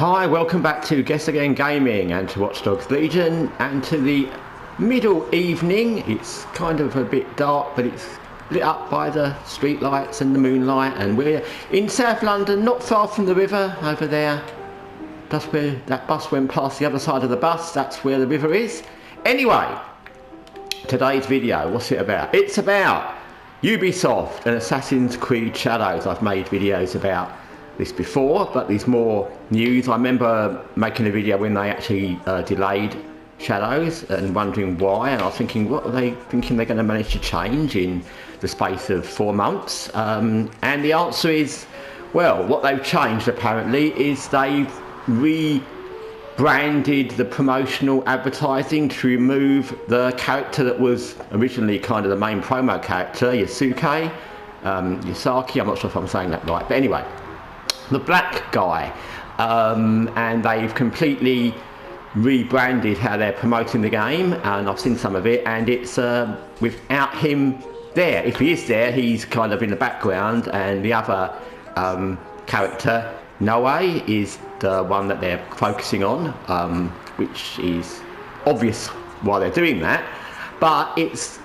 Hi, welcome back to Guessagaingaming and to Watch Dogs Legion and to the middle evening. It's kind of a bit dark, but it's lit up by the street lights and the moonlight, and we're in South London, not far from the river over there. That's where that bus went past the other side of the bus, that's where the river is. Anyway, today's video, what's it about? It's about Ubisoft and Assassin's Creed Shadows. I've made videos about this before, but there's more news. I remember making a video when they actually delayed Shadows and wondering why, and I was thinking, what are they thinking they're going to manage to change in the space of 4 months? And the answer is, well, what they've changed apparently is they've rebranded the promotional advertising to remove the character that was originally kind of the main promo character, Yasuke, Yasuke, I'm not sure if I'm saying that right, but anyway, the black guy, and they've completely rebranded how they're promoting the game, and I've seen some of it, and it's without him there. If he is there, he's kind of in the background, and the other character, Noe, is the one that they're focusing on, which is obvious why they're doing that, but it's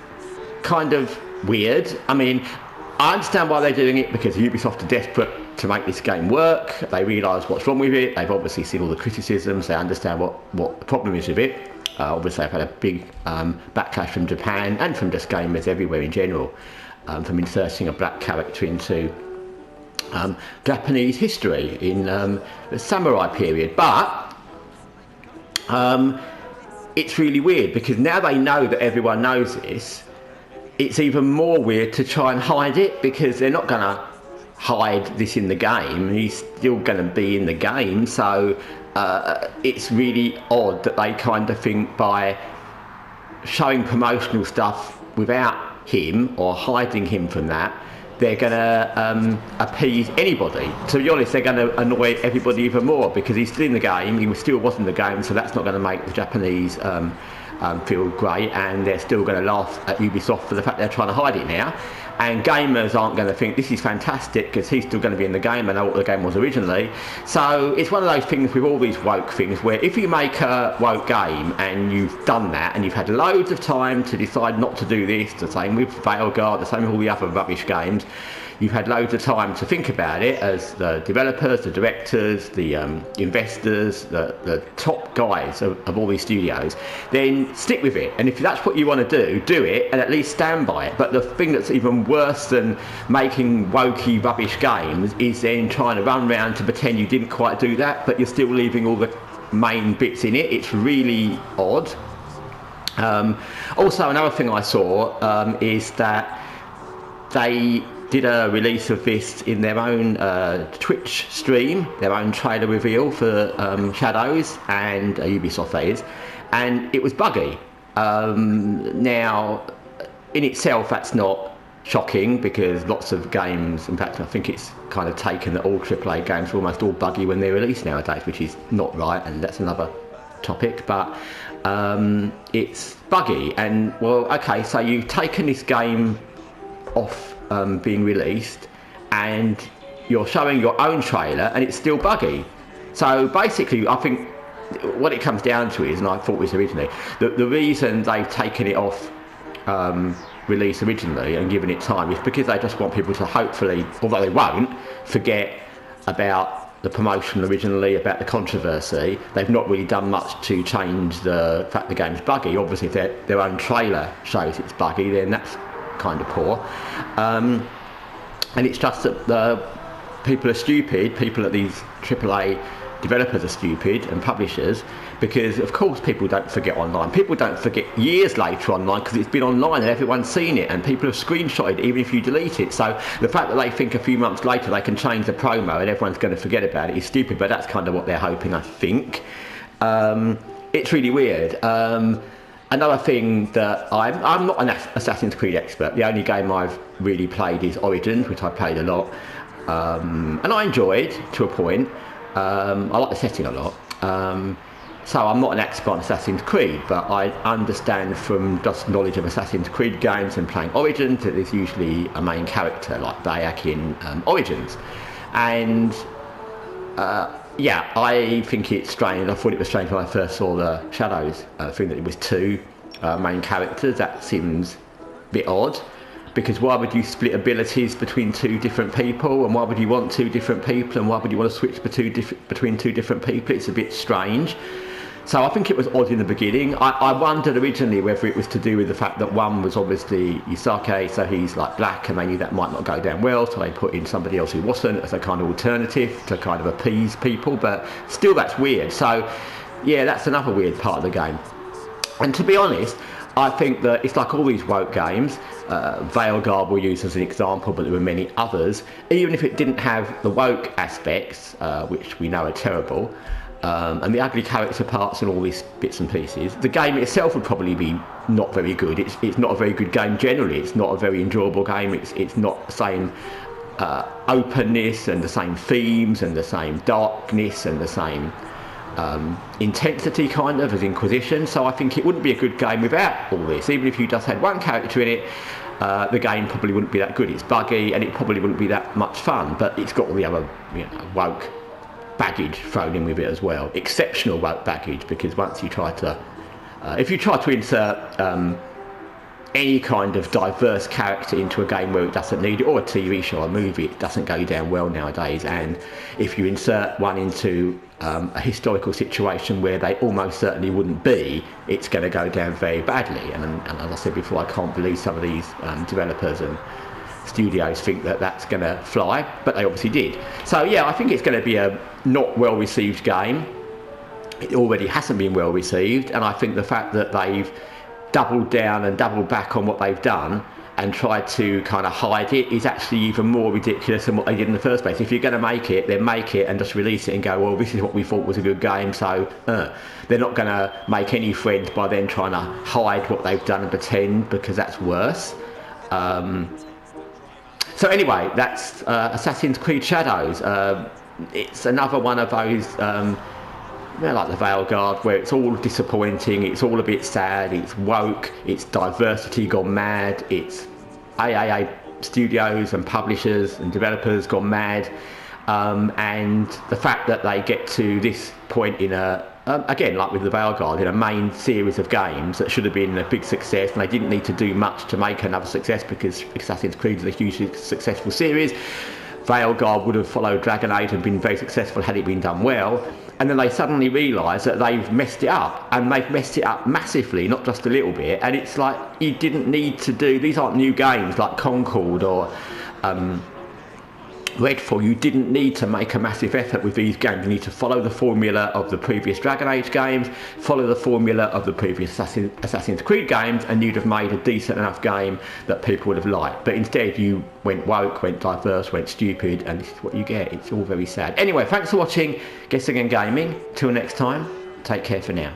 kind of weird. I mean, I understand why they're doing it, because Ubisoft are desperate to make this game work. They realise what's wrong with it. They've obviously seen all the criticisms. They understand what the problem is with it. Obviously, they've had a big backlash from Japan and from just gamers everywhere in general, from inserting a black character into Japanese history in the samurai period. But it's really weird, because now they know that everyone knows this. It's even more weird to try and hide it, because they're not going to hide this in the game. He's still going to be in the game, so it's really odd that they kind of think by showing promotional stuff without him or hiding him from that, they're going to appease anybody. To be honest, they're going to annoy everybody even more, because he's still in the game, he still was in the game, so that's not going to make the Japanese feel great, and they're still going to laugh at Ubisoft for the fact they're trying to hide it now. And gamers aren't going to think this is fantastic, because he's still going to be in the game and know what the game was originally. So it's one of those things with all these woke things, where if you make a woke game and you've done that and you've had loads of time to decide not to do this, the same with Veilguard, the same with all the other rubbish games, you've had loads of time to think about it as the developers, the directors, the investors, the top guys of all these studios, then stick with it. And if that's what you want to do it, and at least stand by it. But the thing that's even worse than making wokey rubbish games is then trying to run around to pretend you didn't quite do that, but you're still leaving all the main bits in it. It's really odd. Also, another thing I saw is that they did a release of this in their own Twitch stream, their own trailer reveal for Shadows, and Ubisoft that is, and it was buggy. Now, in itself, that's not shocking, because lots of games, in fact I think it's kind of taken that all AAA games are almost all buggy when they're released nowadays, which is not right, and that's another topic, but it's buggy. And well, okay, so you've taken this game off being released, and you're showing your own trailer and it's still buggy. So basically, I think what it comes down to is, and I thought this originally, the reason they've taken it off release originally and given it time is because they just want people to hopefully, although they won't, forget about the promotion originally, about the controversy. They've not really done much to change the fact the game's buggy. Obviously, if their own trailer shows it's buggy, then that's kind of poor. And it's just that the people are stupid, people at these AAA developers are stupid, and publishers, because of course people don't forget online. People don't forget years later online, because it's been online and everyone's seen it, and people have screenshotted even if you delete it. So the fact that they think a few months later they can change the promo and everyone's going to forget about it is stupid, but that's kind of what they're hoping, I think. It's really weird. Another thing that I'm not an Assassin's Creed expert. The only game I've really played is Origins, which I played a lot, and I enjoyed to a point. I like the setting a lot. So I'm not an expert on Assassin's Creed, but I understand from just knowledge of Assassin's Creed games and playing Origins that there's usually a main character like Bayek in Origins, and Yeah, I think it's strange. I thought it was strange when I first saw the Shadows thing that it was two main characters. That seems a bit odd, because why would you split abilities between two different people, and why would you want two different people, and why would you want to switch between two different people? It's a bit strange. So I think it was odd in the beginning. I wondered originally whether it was to do with the fact that one was obviously Yasuke, so he's like black, and they knew that might not go down well, so they put in somebody else who wasn't as a kind of alternative to kind of appease people, but still that's weird. So yeah, that's another weird part of the game. And to be honest, I think that it's like all these woke games, Veilguard we'll use as an example, but there were many others. Even if it didn't have the woke aspects, which we know are terrible, and the ugly character parts and all these bits and pieces, the game itself would probably be not very good. It's not a very good game generally. It's not a very enjoyable game. It's not the same openness and the same themes and the same darkness and the same intensity kind of as Inquisition. So I think it wouldn't be a good game without all this. Even if you just had one character in it, the game probably wouldn't be that good. It's buggy and it probably wouldn't be that much fun, but it's got all the other, you know, woke baggage thrown in with it as well. Exceptional woke baggage, because once you try to if you try to insert any kind of diverse character into a game where it doesn't need it, or a TV show or a movie, it doesn't go down well nowadays. And if you insert one into a historical situation where they almost certainly wouldn't be, it's going to go down very badly. And as I said before, I can't believe some of these developers and studios think that that's going to fly, but they obviously did. So yeah, I think it's going to be a not well received game. It already hasn't been well received, and I think the fact that they've doubled down and doubled back on what they've done and tried to kind of hide it is actually even more ridiculous than what they did in the first place. If you're going to make it, then make it and just release it and go, well, this is what we thought was a good game, so they're not going to make any friends by then trying to hide what they've done and pretend, because that's worse. So anyway, that's Assassin's Creed Shadows. It's another one of those, like the Veilguard, where it's all disappointing, it's all a bit sad, it's woke, it's diversity gone mad, it's AAA studios and publishers and developers gone mad, and the fact that they get to this point in a, again, like with the Veilguard, in a main series of games that should have been a big success, and they didn't need to do much to make another success because Assassin's Creed is a hugely successful series. Veilguard would have followed Dragon Age and been very successful had it been done well, and then they suddenly realise that they've messed it up, and they've messed it up massively, not just a little bit. And it's like, you didn't need to do, these aren't new games like Concord or Redfall. You didn't need to make a massive effort with these games. You need to follow the formula of the previous Dragon Age games, follow the formula of the previous Assassin's Creed games, and you'd have made a decent enough game that people would have liked. But instead you went woke, went diverse, went stupid, and this is what you get. It's all very sad. Anyway, thanks for watching Guessagaingaming. Till next time, take care for now.